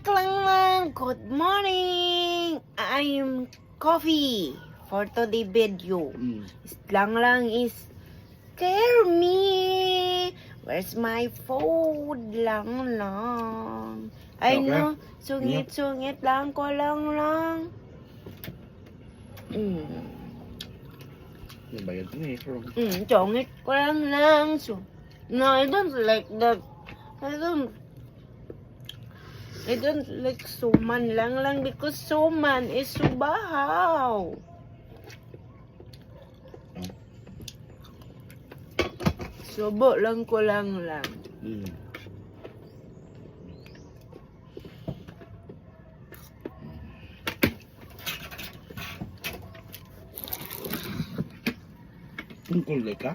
Lang. Good morning. I'm Coffee for today video. Lang is scare me. Where's my food? Lang. I Okay. know. Sungit lang ko lang. Bayad ni from. Sungit ko lang. So, no, I don't like that. I don't like suman lang because suman is subahaw. Subo lang ko lang. Tungkol ka?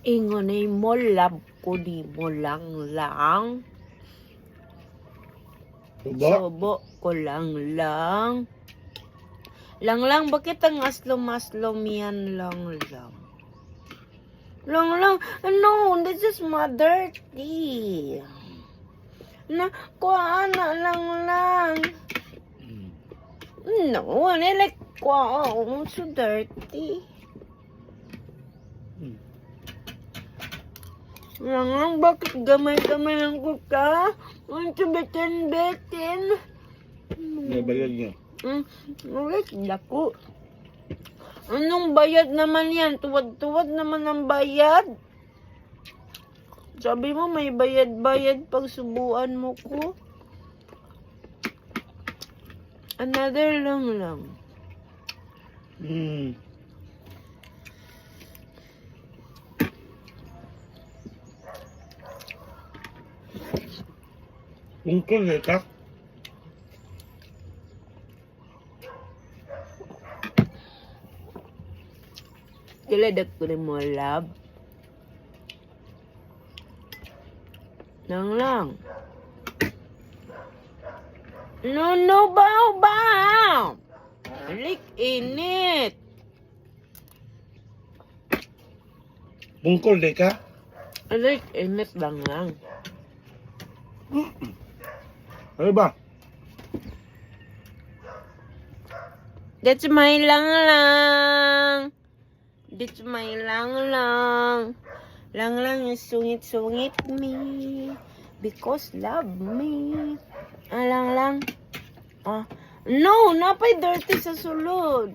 Ingon ay mo love ko di mo lang. Subo ko lang. Lang, bakit ang aslom yan lang? Lang, no, this is my dirty. Na, kuha na lang. No, I like kuha, so dirty. Lang, bakit gamay lang ko ka? Want to betin? Bayad niya. Ulit, lako. Anong bayad naman yan? Tuwad naman ang bayad. Sabi mo may bayad pag subuan mo ko. Another lang. Tungkol ka? Kiladak ko rin mo, love. Lang. No, baw. Alik init. Tungkol ka? Alik init lang. Ano ba? That's my lang. That's my lang. Lang is sungit me. Because love me. Lang. No, napay dirty sa sulod.